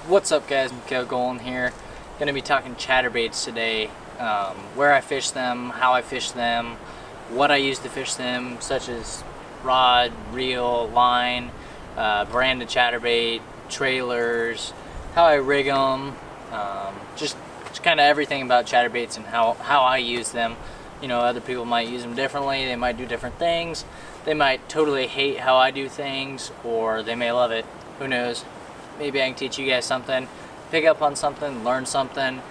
What's up, guys? Miguel Golden here. Gonna be talking chatterbaits today. Where I fish them, how I fish them, what I use to fish them, such as rod, reel, line, brand of chatterbait, trailers, how I rig them, just kind of everything about chatterbaits and how I use them. You know, other people might use them differently. They might do different things. They might totally hate how I do things, or they may love it. Who knows? Maybe I can teach you guys something, pick up on something, learn something,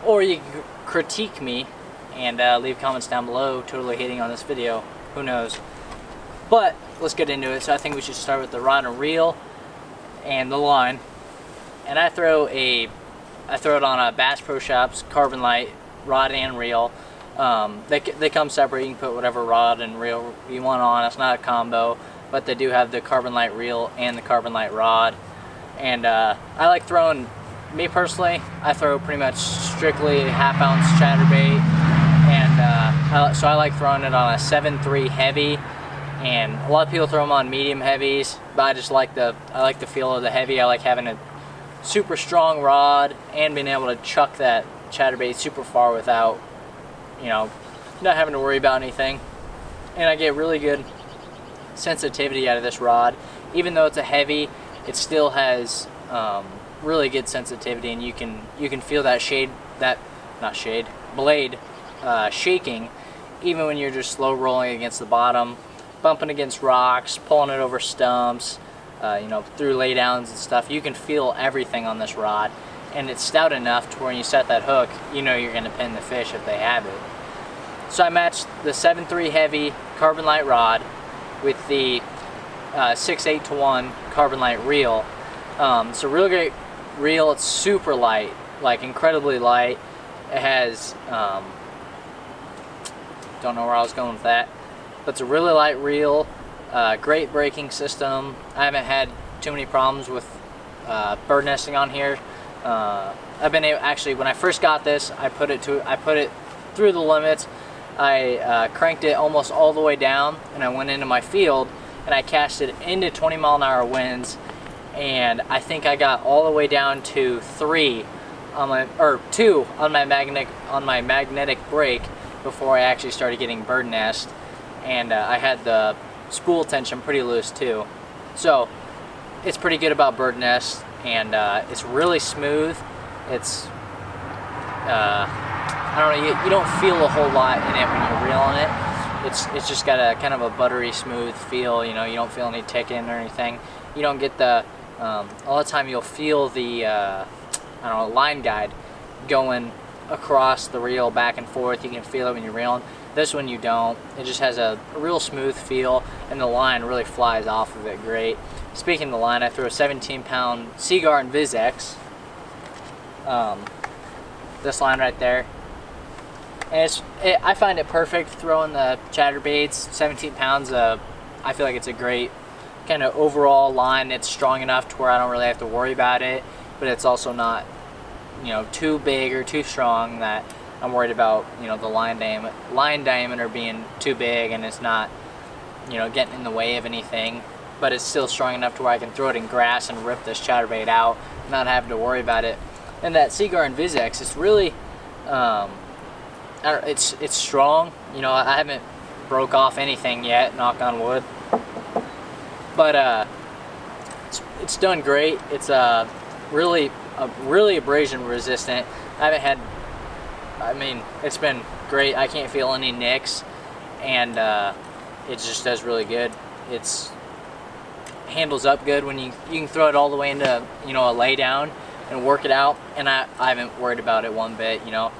or you can critique me and leave comments down below totally hating on this video. Who knows? But let's get into it. So I think we should start with the rod and reel and the line. And I throw it on a Bass Pro Shops Carbon Light rod and reel. They come separate. You can put whatever rod and reel you want on. It's not a combo, but they do have the Carbon Light reel and the Carbon Light rod. And I like throwing, me personally, I throw pretty much strictly half-ounce chatterbait, and so I like throwing it on a 7.3 heavy, and a lot of people throw them on medium heavies, but I just like the feel of the heavy. I like having a super strong rod and being able to chuck that chatterbait super far without, you know, not having to worry about anything. And I get really good sensitivity out of this rod. Even though it's a heavy, it still has really good sensitivity, and you can feel that blade shaking, even when you're just slow rolling against the bottom, bumping against rocks, pulling it over stumps, you know, through laydowns and stuff. You can feel everything on this rod, and it's stout enough to where when you set that hook, you know you're going to pin the fish if they have it. So I matched the 7.3 heavy Carbon Light rod with the 6/8 to 1 Carbon Light reel. It's a real great reel. It's super light, like incredibly light. It has, don't know where I was going with that, but it's a really light reel. Great braking system. I haven't had too many problems with bird nesting on here. I've been able, actually, when I first got this, I put it through the limits. I cranked it almost all the way down, and I went into my field and I cast it into 20-mile-an-hour winds, and I think I got all the way down to 2 on my magnetic brake before I actually started getting bird nest, and I had the spool tension pretty loose too. So it's pretty good about bird nest, and it's really smooth. It's I don't know, you don't feel a whole lot in it when you're reeling it. It's just got a kind of a buttery smooth feel. You know, you don't feel any ticking or anything. You don't get the all the time you'll feel the I don't know, line guide going across the reel back and forth. You can feel it when you're reeling. This one you don't. It just has a real smooth feel, and the line really flies off of it great. Speaking of the line, I threw a 17-pound Seaguar and VizX. This line right there. And I find it perfect throwing the chatterbaits. 17 pounds, I feel like it's a great kind of overall line. It's strong enough to where I don't really have to worry about it, but it's also not, you know, too big or too strong that I'm worried about, you know, the line diameter being too big and it's not, you know, getting in the way of anything. But it's still strong enough to where I can throw it in grass and rip this chatterbait out, not having to worry about it. And that Seaguar and VizX, it's really, it's strong. You know, I haven't broke off anything yet, knock on wood, but it's done great. It's really abrasion resistant. I mean, it's been great. I can't feel any nicks, and it just does really good. It's handles up good when you can throw it all the way into, you know, a lay down and work it out, and I haven't worried about it one bit. You know,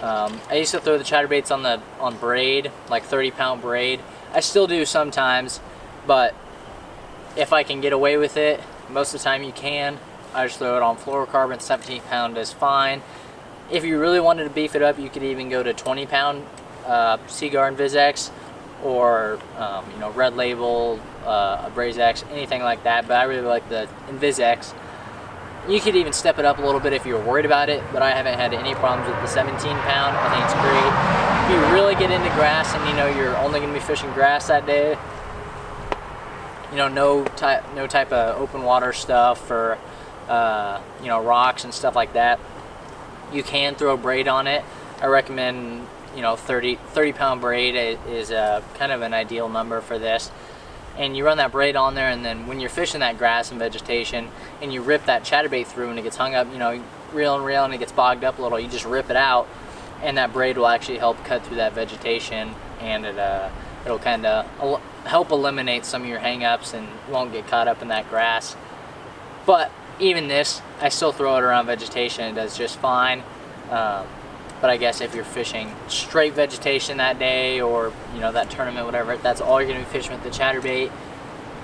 I used to throw the chatterbaits on braid, like 30-pound braid. I still do sometimes, but if I can get away with it, most of the time you can. I just throw it on fluorocarbon. 17-pound is fine. If you really wanted to beef it up, you could even go to 20-pound Seaguar and VizX, or you know, Red Label, AbrazeX, anything like that. But I really like the VizX. You could even step it up a little bit if you're worried about it, but I haven't had any problems with the 17-pound. I think it's great. If you really get into grass and you know you're only going to be fishing grass that day, you know, no type of open water stuff, or you know, rocks and stuff like that, you can throw a braid on it. I recommend, you know, 30 pound braid is kind of an ideal number for this. And you run that braid on there, and then when you're fishing that grass and vegetation and you rip that chatterbait through and it gets hung up, you know, reel and it gets bogged up a little, you just rip it out, and that braid will actually help cut through that vegetation, and it'll kind of help eliminate some of your hang-ups, and you won't get caught up in that grass. But even this, I still throw it around vegetation, it does just fine. But I guess if you're fishing straight vegetation that day, or you know, that tournament, whatever, if that's all you're going to be fishing with the chatterbait,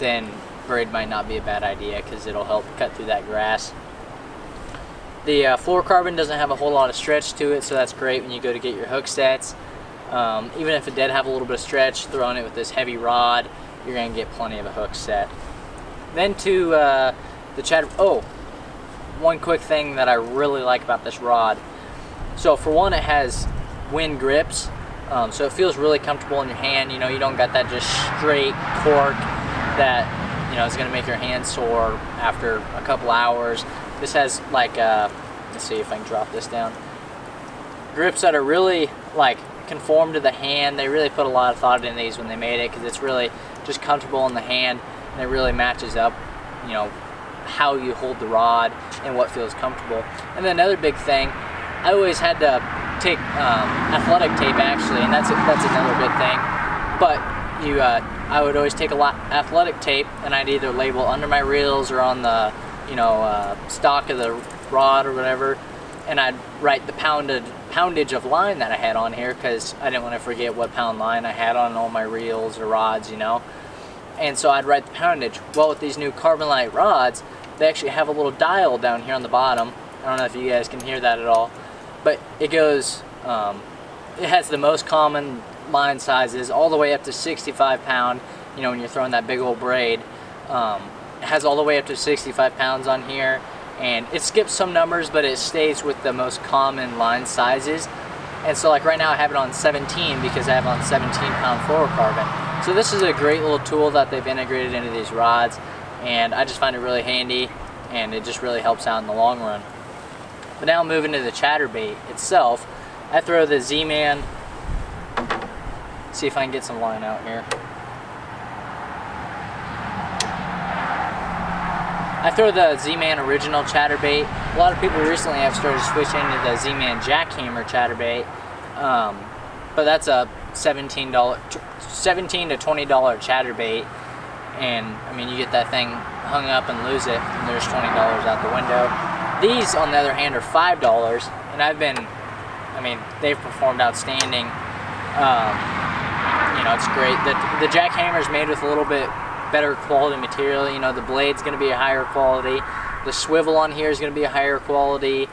then braid might not be a bad idea, because it'll help cut through that grass. The fluorocarbon doesn't have a whole lot of stretch to it, so that's great when you go to get your hook sets. Even if it did have a little bit of stretch, throwing it with this heavy rod, you're going to get plenty of a hook set. Then to the chatter. Oh, one quick thing that I really like about this rod. So for one, it has wind grips, so it feels really comfortable in your hand. You know, you don't got that just straight cork that, you know, is going to make your hand sore after a couple hours. This has like, let's see if I can drop this down, grips that are really like conform to the hand. They really put a lot of thought in these when they made it, because it's really just comfortable in the hand, and it really matches up, you know, how you hold the rod and what feels comfortable. And then another big thing, I always had to take athletic tape, actually, and that's another good thing. But I would always take a lot athletic tape, and I'd either label under my reels or on the, you know, stock of the rod or whatever, and I'd write the poundage of line that I had on here, because I didn't want to forget what pound line I had on all my reels or rods, you know. And so I'd write the poundage. Well, with these new Carbonite rods, they actually have a little dial down here on the bottom. I don't know if you guys can hear that at all, but it goes, it has the most common line sizes all the way up to 65 pound, you know, when you're throwing that big old braid. It has all the way up to 65 pounds on here, and it skips some numbers, but it stays with the most common line sizes. And so like right now I have it on 17, because I have it on 17 pound fluorocarbon. So this is a great little tool that they've integrated into these rods, and I just find it really handy, and it just really helps out in the long run. But now moving to the chatterbait itself, I throw the Z-Man, see if I can get some line out here. I throw the Z-Man original chatterbait. A lot of people recently have started switching to the Z-Man jackhammer chatterbait, but that's a $17 to $20 chatterbait, and I mean, you get that thing hung up and lose it, and there's $20 out the window. These, on the other hand, are $5, and I mean, they've performed outstanding. You know, it's great. The jackhammer is made with a little bit better quality material. You know, the blade's going to be a higher quality. The swivel on here is going to be a higher quality.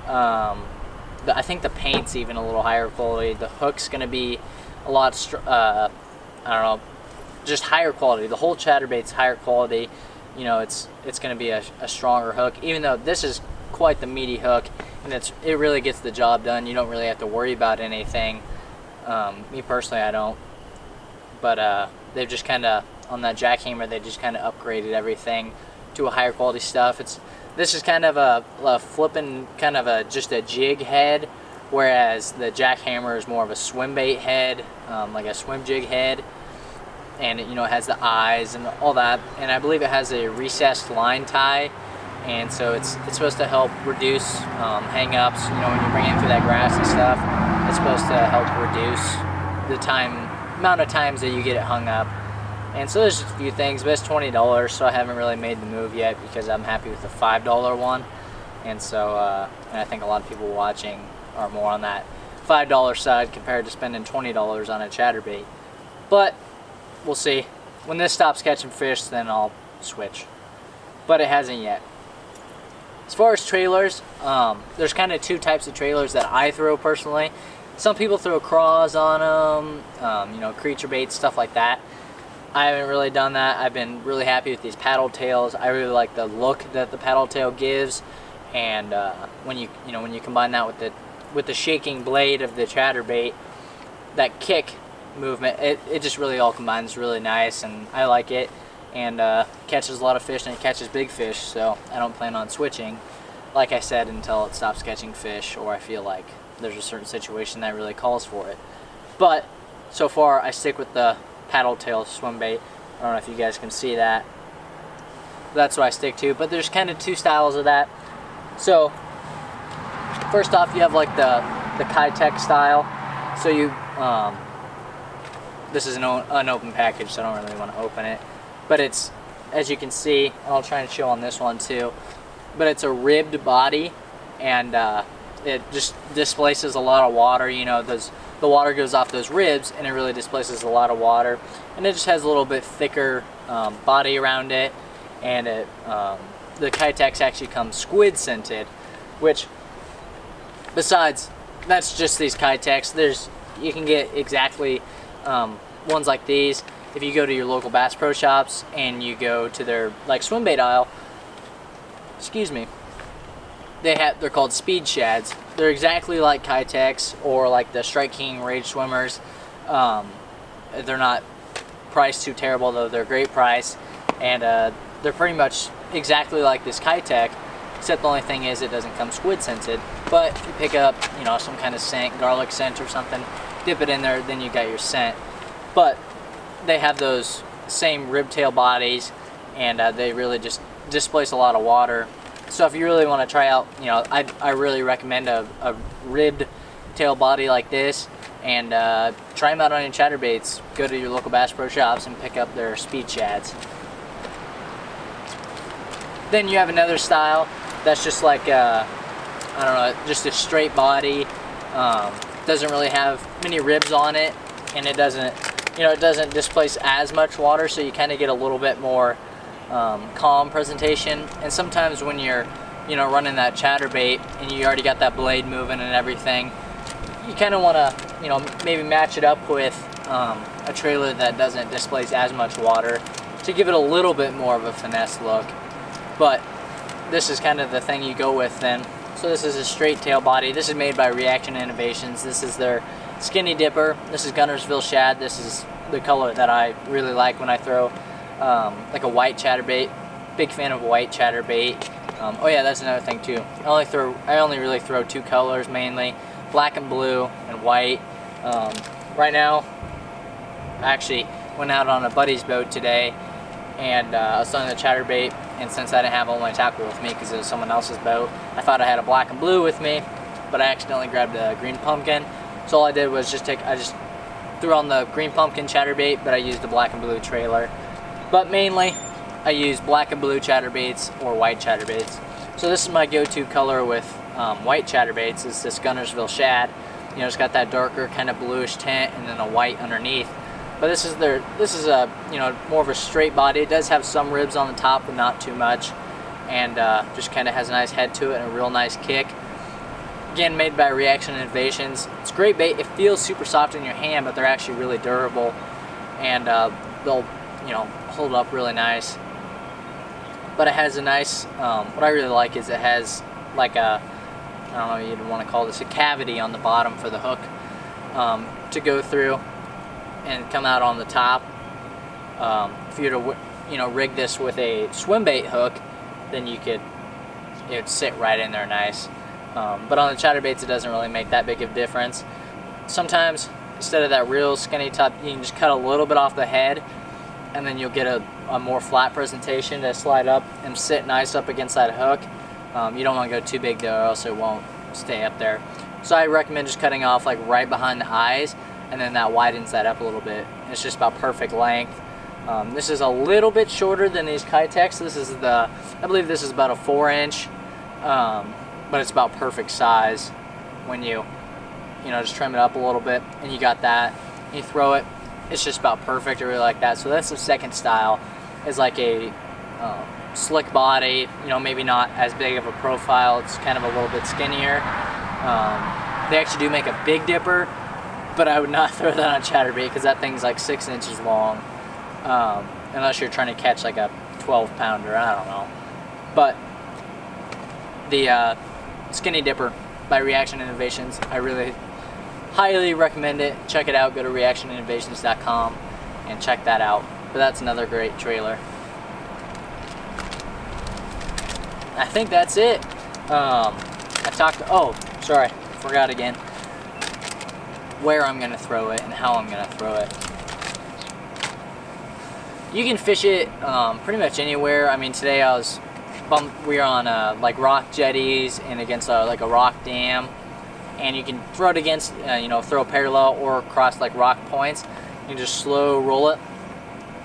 I think the paint's even a little higher quality. The hook's going to be a lot, I don't know, just higher quality. The whole chatterbait's higher quality. You know, it's going to be a stronger hook, even though this is quite the meaty hook, and it really gets the job done. You don't really have to worry about anything. Me personally, I don't. But they've just kind of, on that jackhammer, they just kind of upgraded everything to a higher quality stuff. This is kind of a flipping, kind of just a jig head, whereas the jackhammer is more of a swim bait head, like a swim jig head. And it, you know, it has the eyes and all that, and I believe it has a recessed line tie, and so it's supposed to help reduce hang-ups. You know, when you're bringing through that grass and stuff, it's supposed to help reduce the amount of times that you get it hung up. And so there's just a few things, but it's $20, so I haven't really made the move yet, because I'm happy with the $5 one. And so and I think a lot of people watching are more on that $5 side compared to spending $20 on a chatterbait. But we'll see. When this stops catching fish, then I'll switch. But it hasn't yet. As far as trailers, there's kind of two types of trailers that I throw personally. Some people throw craws on them, you know, creature baits, stuff like that. I haven't really done that. I've been really happy with these paddle tails. I really like the look that the paddle tail gives, and when you combine that with the shaking blade of the chatterbait, that kick movement, it just really all combines really nice, and I like it. and catches a lot of fish, and it catches big fish, so I don't plan on switching, like I said, until it stops catching fish or I feel like there's a certain situation that really calls for it. But so far I stick with the paddle tail swim bait. I don't know if you guys can see that. That's what I stick to, but there's kind of two styles of that. So first off, you have like the Kitech style. So you this is an unopened package, so I don't really want to open it, but it's, as you can see, and I'll try and show on this one too, but it's a ribbed body, and it just displaces a lot of water. You know, the water goes off those ribs and it really displaces a lot of water, and it just has a little bit thicker body around it, and it the Kitech actually comes squid scented, which, besides, that's just these Kitechs. You can get exactly ones like these if you go to your local Bass Pro Shops and you go to their like swim bait aisle. Excuse me. They're called speed shads. They're exactly like Kitechs or like the Strike King Rage Swimmers. They're not priced too terrible though. They're a great price, and they're pretty much exactly like this Kitech, except the only thing is it doesn't come squid scented. But if you pick up, you know, some kind of scent, garlic scent or something, dip it in there, then you got your scent. But they have those same rib tail bodies, and they really just displace a lot of water. So if you really want to try out, you know, I really recommend a ribbed tail body like this, and try them out on your chatterbaits. Go to your local Bass Pro Shops and pick up their speed shads. Then you have another style that's just like I don't know, just a straight body. Doesn't really have many ribs on it, and it doesn't, you know, it doesn't displace as much water, so you kind of get a little bit more calm presentation. And sometimes when you're, you know, running that chatterbait and you already got that blade moving and everything, you kind of want to, you know, maybe match it up with a trailer that doesn't displace as much water to give it a little bit more of a finesse look. But this is kind of the thing you go with then. So this is a straight tail body. This is made by Reaction Innovations. This is their skinny dipper. This is Guntersville shad. This is the color that I really like when I throw like a white chatterbait. Big fan of white chatterbait. Oh yeah, that's another thing too. I only really throw two colors mainly, black and blue and white. Right now, I actually went out on a buddy's boat today, and I was throwing the chatterbait, and since I didn't have all my tackle with me because it was someone else's boat, I thought I had a black and blue with me, but I accidentally grabbed a green pumpkin. So all I did was I just threw on the green pumpkin chatterbait, but I used the black and blue trailer. But mainly, I use black and blue chatterbaits or white chatterbaits. So this is my go-to color with white chatterbaits. It's this Guntersville shad. You know, it's got that darker kind of bluish tint and then a white underneath. But this is a, you know, more of a straight body. It does have some ribs on the top, but not too much, and just kind of has a nice head to it and a real nice kick. Again, made by Reaction Innovations. It's great bait. It feels super soft in your hand, but they're actually really durable, and they'll, you know, hold up really nice. But it has a nice, what I really like is it has like a, I don't know, you'd want to call this a cavity on the bottom for the hook to go through and come out on the top. If you were to, you know, rig this with a swim bait hook, then it would sit right in there nice. But on the chatterbaits, it doesn't really make that big of a difference. Sometimes, instead of that real skinny top, you can just cut a little bit off the head, and then you'll get a more flat presentation to slide up and sit nice up against that hook. You don't want to go too big though, or else it won't stay up there. So I recommend just cutting off like right behind the eyes, and then that widens that up a little bit. It's just about perfect length. This is a little bit shorter than these Kitechs. This is I believe this is about a 4-inch, but it's about perfect size when you know, just trim it up a little bit, and you got that. You throw it, it's just about perfect. I really like that. So that's the second style, is like a slick body, you know, maybe not as big of a profile. It's kind of a little bit skinnier. They actually do make a big dipper, but I would not throw that on chatterbait because that thing's like 6 inches long, unless you're trying to catch like a 12-pounder, I don't know. But the Skinny Dipper by Reaction Innovations, I really highly recommend it. Check it out. Go to reactioninnovations.com and check that out. But that's another great trailer. I think that's it. Oh, sorry, forgot again. Where I'm gonna throw it and how I'm gonna throw it. You can fish it pretty much anywhere. I mean, today we were on like rock jetties and against like a rock dam, and you can throw it against, you know, throw parallel or across like rock points. You just slow roll it,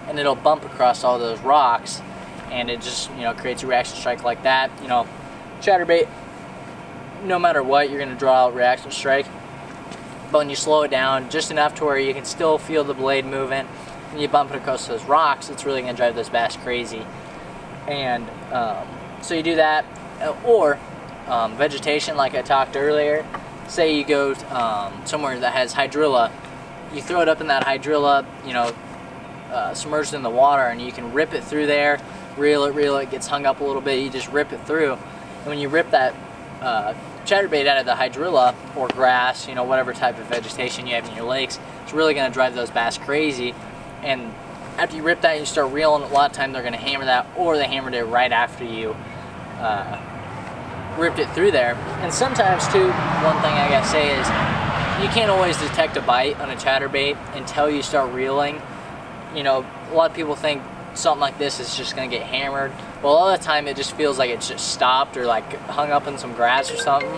and it'll bump across all those rocks, and it just, you know, creates a reaction strike like that. You know, chatterbait, no matter what, you're gonna draw a reaction strike, but when you slow it down just enough to where you can still feel the blade moving, and you bump it across those rocks, it's really gonna drive those bass crazy. And so you do that, or vegetation, like I talked earlier. Say you go somewhere that has hydrilla, you throw it up in that hydrilla, you know, submerged in the water, and you can rip it through there, reel it, gets hung up a little bit, you just rip it through. And when you rip that chatterbait out of the hydrilla or grass, you know, whatever type of vegetation you have in your lakes, it's really going to drive those bass crazy. And after you rip that and you start reeling, a lot of times they're going to hammer that, or they hammered it right after you ripped it through there. And sometimes too, one thing I gotta say is, you can't always detect a bite on a chatterbait until you start reeling. You know, a lot of people think something like this is just gonna get hammered. Well, a lot of the time it just feels like it's just stopped or like hung up in some grass or something.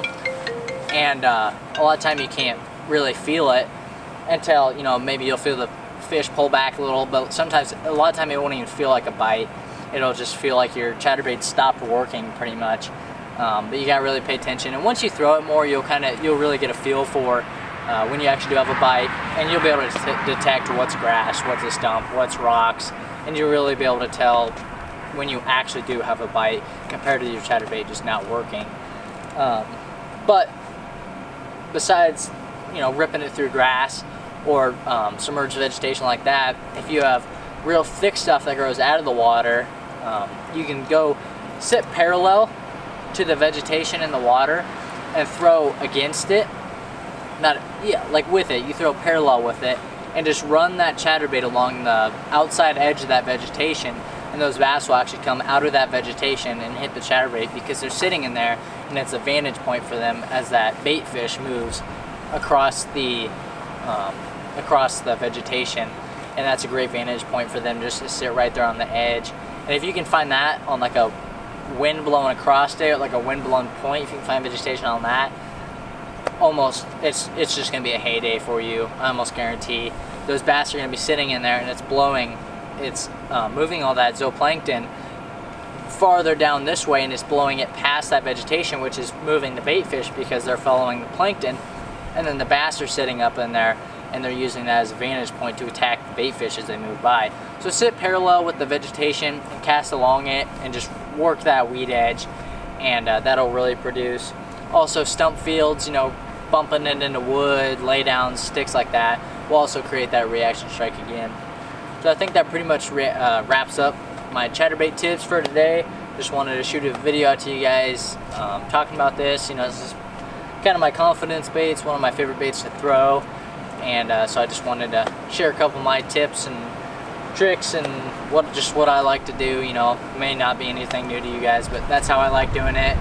And a lot of time you can't really feel it until, you know, maybe you'll feel the fish pull back a little, but sometimes, a lot of time it won't even feel like a bite. It'll just feel like your chatterbait stopped working pretty much. But you gotta really pay attention, and once you throw it more, you'll really get a feel for when you actually do have a bite, and you'll be able to detect what's grass, what's a stump, what's rocks, and you'll really be able to tell when you actually do have a bite compared to your chatterbait just not working. But besides, you know, ripping it through grass or submerged vegetation like that, if you have real thick stuff that grows out of the water, you can go sit parallel to the vegetation in the water and throw against it. Like with it, you throw parallel with it and just run that chatterbait along the outside edge of that vegetation, and those bass will actually come out of that vegetation and hit the chatterbait because they're sitting in there, and it's a vantage point for them as that bait fish moves across the vegetation, and that's a great vantage point for them just to sit right there on the edge. And if you can find that on like a wind blowing across there, like a wind blown point, if you can find vegetation on that, it's just gonna be a heyday for you. I almost guarantee those bass are gonna be sitting in there, and it's moving all that zooplankton farther down this way, and it's blowing it past that vegetation, which is moving the bait fish because they're following the plankton, and then the bass are sitting up in there, and they're using that as a vantage point to attack the bait fish as they move by. So sit parallel with the vegetation and cast along it and just work that weed edge, and that'll really produce. Also, stump fields, you know, bumping it into wood, lay down sticks like that will also create that reaction strike again. So I think that pretty much wraps up my chatterbait tips for today. Just wanted to shoot a video out to you guys talking about this. You know, this is kind of my confidence bait. It's one of my favorite baits to throw, and so I just wanted to share a couple of my tips and tricks and what I like to do. You know, it may not be anything new to you guys, but that's how I like doing it.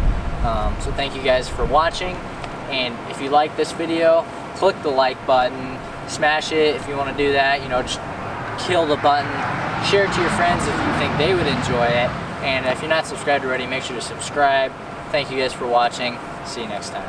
So thank you guys for watching, and if you like this video, click the like button, smash it if you want to do that. You know, just kill the button, share it to your friends if you think they would enjoy it, and if you're not subscribed already, make sure to subscribe. Thank you guys for watching. See you next time.